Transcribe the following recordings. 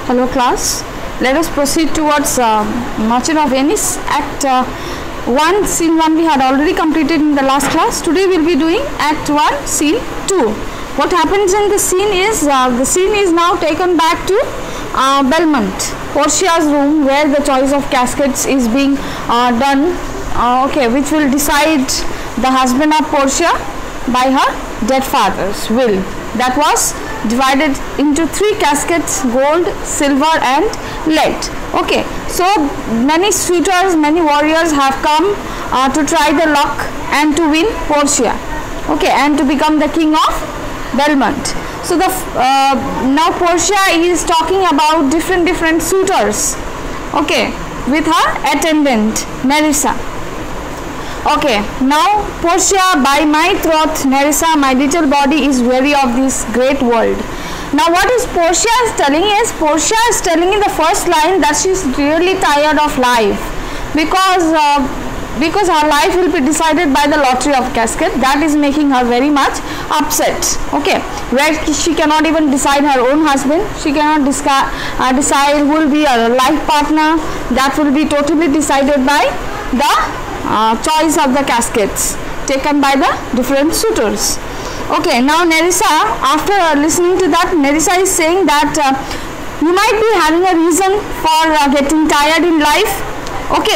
Hello class, let us proceed towards Merchant of Venice. Act 1, Scene 1 we had already completed in the last class. Today we will be doing Act 1, Scene 2. What happens in the scene is now taken back to Belmont, Portia's room, where the choice of caskets is being done, which will decide the husband of Portia by her dead father's will. That was divided into 3 caskets: gold, silver and lead. Okay, so many suitors, many warriors have come to try the luck and to win Portia, and to become the king of Belmont. So the now Portia is talking about different suitors, with her attendant Nerissa. Okay, now Portia, by my troth, Nerissa, my little body is weary of this great world. Now what is Portia is telling is, Portia is telling in the first line that she is really tired of life because her life will be decided by the lottery of casket. That is making her very much upset. Where she cannot even decide her own husband, she cannot decide who will be her life partner. That will be totally decided by the choice of the caskets taken by the different suitors. Now Nerissa, after listening to that, Nerissa is saying that you might be having a reason for getting tired in life,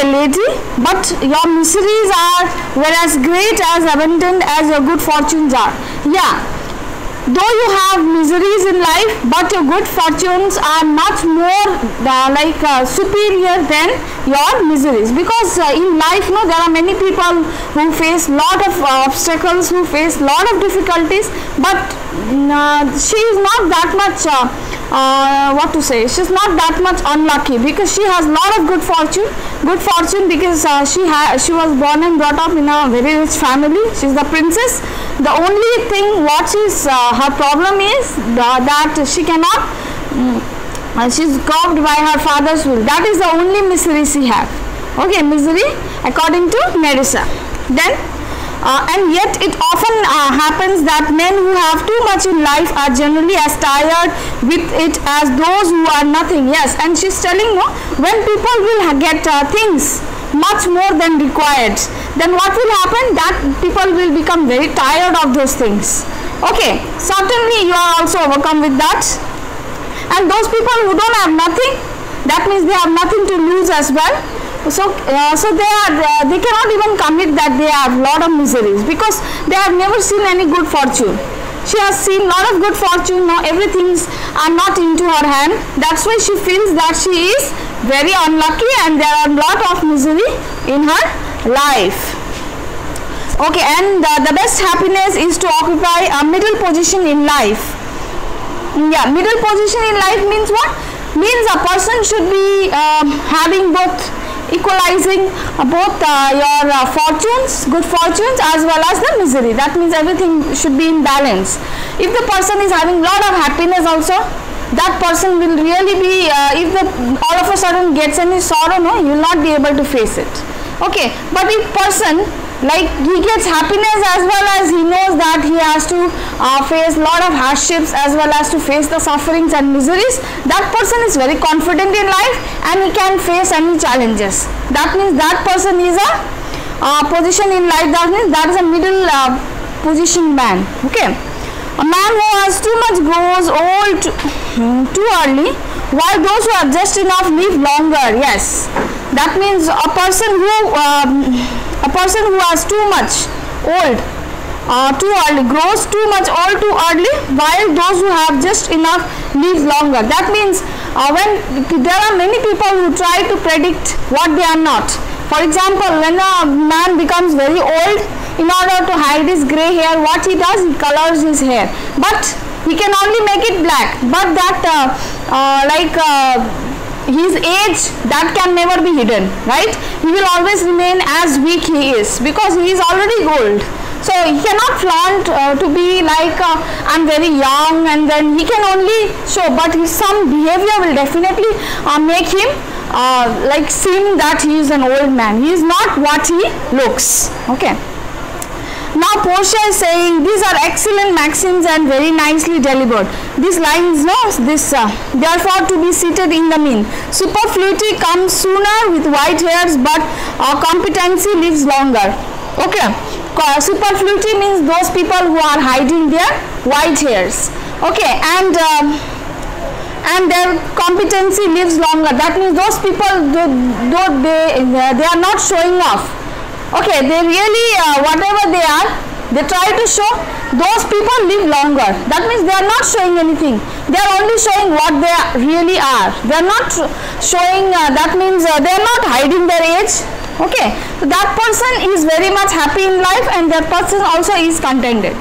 lady, but your miseries are whereas great as abundant as your good fortunes are. Though you have miseries in life, but your good fortunes are much more superior than your miseries, because in life there are many people who face lot of obstacles, who face lot of difficulties, but she is not that much she is not that much unlucky, because she has lot of good fortune because she was born and brought up in a very rich family. She is the princess. The only thing what is her problem is that she cannot she is curbed by her father's will. That is the only misery she has. Misery according to Nerissa. Then and yet it often happens that men who have too much in life are generally as tired with it as those who are nothing. Yes, and she is telling when people will get things much more than required, then what will happen? That people will become very tired of those things. Certainly you are also overcome with that. And those people who don't have nothing, that means they have nothing to lose as well. So they cannot even commit that they have lot of miseries, because they have never seen any good fortune. She has seen lot of good fortune. Now everything are not into her hand. That's why she feels that she is very unlucky and there are lot of misery in her life. And the best happiness is to occupy a middle position in life. Middle position in life means what? Means a person should be having both, equalizing both your fortunes, good fortunes, as well as the misery. That means everything should be in balance. If the person is having lot of happiness also, that person will really be, if all of a sudden gets any sorrow, he will not be able to face it. But if person he gets happiness as well as he knows that he has to face lot of hardships as well as to face the sufferings and miseries, that person is very confident in life and he can face any challenges. That means that person is a position in life, that means that is a middle position man. A man who has too much grows old too early, while those who have just enough live longer. Yes, that means a person who has too much old too early, grows too much old too early, while those who have just enough live longer. That means when there are many people who try to predict what they are not. For example, when a man becomes very old, in order to hide his grey hair, what he does, he colors his hair, but he can only make it black. But that his age, that can never be hidden, right? He will always remain as weak he is, because he is already old. So he cannot flaunt to be like I'm very young, and then he can only show, but some behavior will definitely make him seem that he is an old man. He is not what he looks. Now Portia is saying these are excellent maxims and very nicely delivered. These lines, no, therefore to be seated in the mean. Superfluity comes sooner with white hairs, but competency lives longer. Okay, superfluity means those people who are hiding their white hairs. Okay, and their competency lives longer. That means those people, though they are not showing off. Okay, they really, whatever they are, they try to show, those people live longer. That means they are not showing anything. They are only showing what they really are. They are not showing, that means they are not hiding their age. Okay, so that person is very much happy in life, and that person also is contented.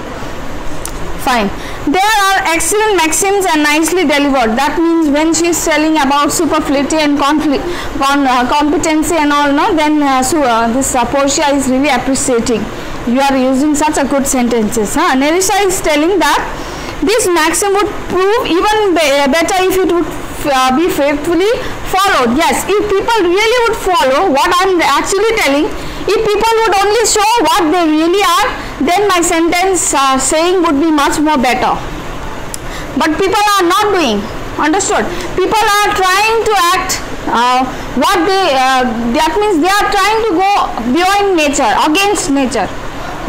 Fine. There are excellent maxims and nicely delivered. That means when she is telling about superfluity and competency and all, no, then Portia is really appreciating. You are using such a good sentences. Nerissa is telling that this maxim would prove even better if it would be faithfully followed. Yes, if people really would follow what I am actually telling, if people would only show what they really are, then my sentence saying would be much more better. But people are not doing. Understood? People are trying to act what they, that means they are trying to go beyond nature, against nature.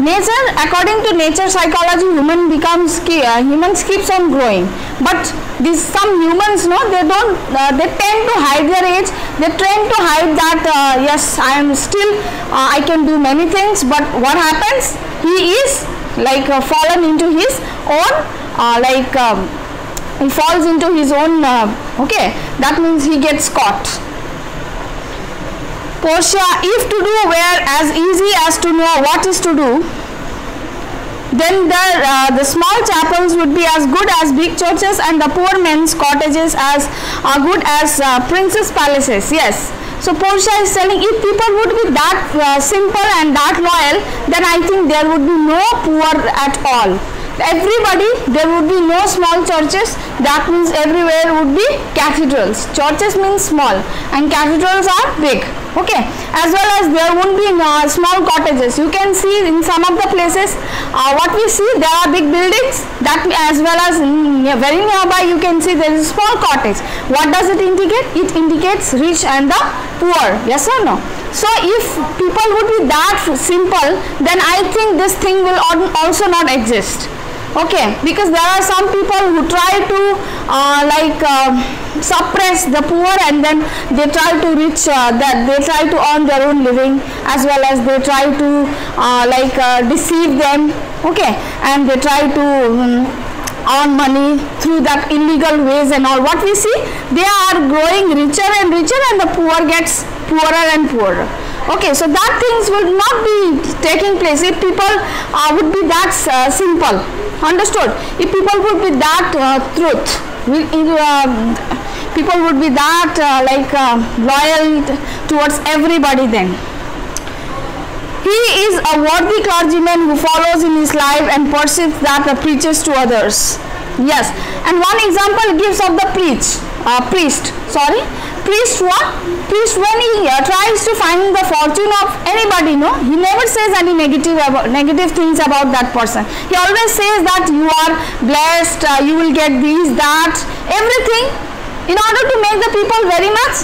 Nature, according to nature psychology, humans keeps on growing. But some humans, no, they don't, they tend to hide their age. They tend to hide that yes, I am still, I can do many things. But what happens? He is like fallen into his own, he falls into his own. Okay, that means he gets caught. Portia, if to do were as easy as to know what is to do, then the small chapels would be as good as big churches, and the poor men's cottages as good as princes' palaces. Yes. So Portia is telling, if people would be that simple and that loyal, then I think there would be no poor at all. Everybody, there would be no small churches. That means everywhere would be cathedrals. Churches means small and cathedrals are big. Okay, as well as there won't be small cottages. You can see in some of the places what we see, there are big buildings, that as well as very nearby you can see there is a small cottage. What does it indicate? It indicates rich and the poor. Yes or no? So if people would be that simple, then I think this thing will also not exist. Okay, because there are some people who try to suppress the poor, and then they try to reach they try to earn their own living, as well as they try to deceive them. Okay, and they try to earn money through that illegal ways and all. What we see, they are growing richer and richer, and the poor gets poorer and poorer. Okay, so that things would not be taking place if people would be that simple. Understood? If people would be that truth, people would be that loyal towards everybody, then he is a worthy clergyman who follows in his life and perceives that preaches to others. Yes, and one example gives of the priest. Priest what? Priest, when he tries to find the fortune of anybody, no, he never says any negative things about that person. He always says that you are blessed, you will get this, that, everything, in order to make the people very much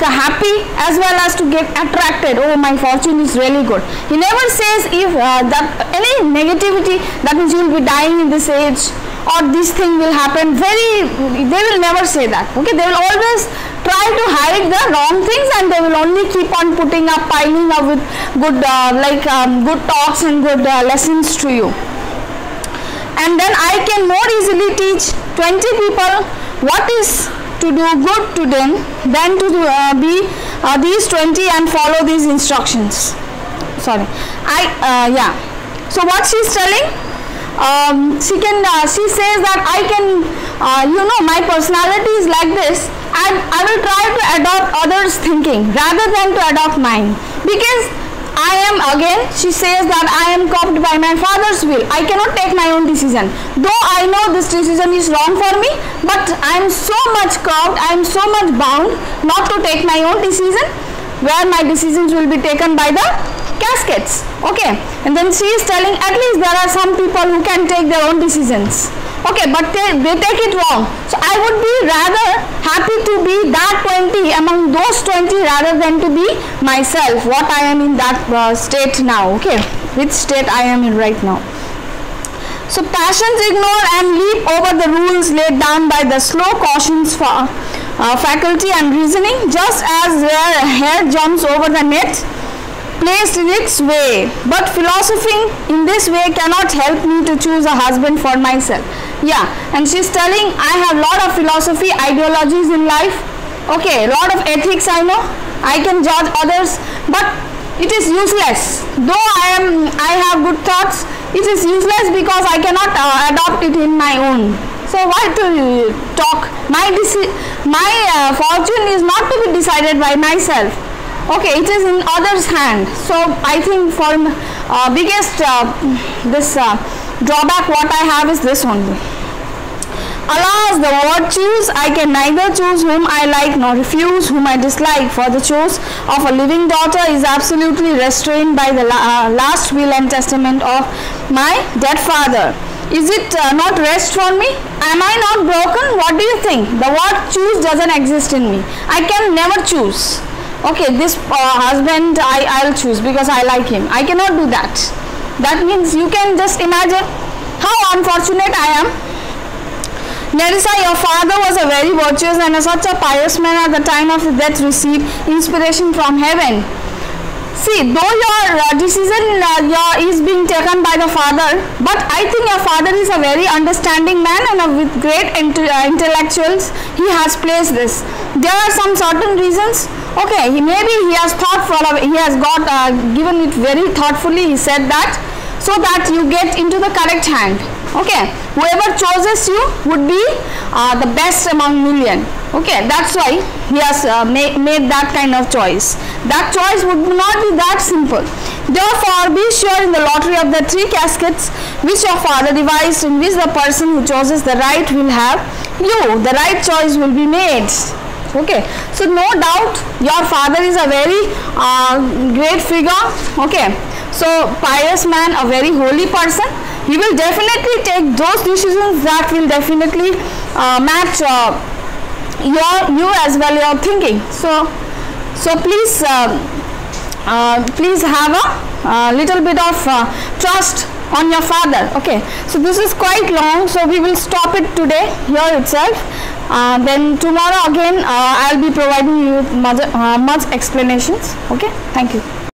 happy, as well as to get attracted. Oh, my fortune is really good. He never says if that any negativity, that means you will be dying in this age, or this thing will happen. They will never say that. Okay, they will always try to hide the wrong things, and they will only keep on piling up with good good talks and good lessons to you. And then I can more easily teach 20 people what is to do good to them than to be these 20 and follow these instructions. Sorry, yeah. So what she is telling, she says that I can, my personality is like this, and I will try to adopt others' thinking rather than to adopt mine, because I am, again she says that I am curbed by my father's will. I cannot take my own decision, though I know this decision is wrong for me, but I am so much curbed, I am so much bound not to take my own decision, where my decisions will be taken by the caskets. Okay, and then she is telling at least there are some people who can take their own decisions. Okay, but they take it wrong. So I would be rather happy to be that 20 among those 20 rather than to be myself, what I am in that state now. Okay, which state I am in right now. So passions ignore and leap over the rules laid down by the slow cautions for faculty and reasoning, just as their hair jumps over the net placed in its way. But philosophing in this way cannot help me to choose a husband for myself. Yeah, and she's telling I have lot of philosophy, ideologies in life. Okay, lot of ethics I know. I can judge others, but it is useless. Though I have good thoughts, it is useless because I cannot adopt it in my own. So why to talk? My fortune is not to be decided by myself. Okay, it is in others' hand. So I think for biggest drawback what I have is this only. Alas, the word choose, I can neither choose whom I like nor refuse whom I dislike, for the choice of a living daughter is absolutely restrained by the last will and testament of my dead father. Is it not rest for me? Am I not broken? What do you think? The word choose doesn't exist in me. I can never choose. Okay, this husband I'll choose because I like him. I cannot do that. That means you can just imagine how unfortunate I am. Nerissa, your father was a very virtuous and such a pious man at the time of his death received inspiration from heaven. See, though your decision is being taken by the father, but I think your father is a very understanding man and with great intellectuals he has placed this. There are some certain reasons. Okay, maybe he has thought for he has got given it very thoughtfully. He said that so that you get into the correct hand. Okay, whoever chooses you would be the best among million. Okay, that's why he has made that kind of choice. That choice would not be that simple. Therefore, be sure in the lottery of the 3 caskets which your father devised, in which the person who chooses the right will have you. The right choice will be made. Okay, so no doubt your father is a very great figure. Okay, so pious man, a very holy person. He will definitely take those decisions that will definitely match you as well, your thinking. So please have a little bit of trust on your father. Okay, so this is quite long, so we will stop it today here itself. Then tomorrow again I'll be providing you much explanations. Okay, thank you.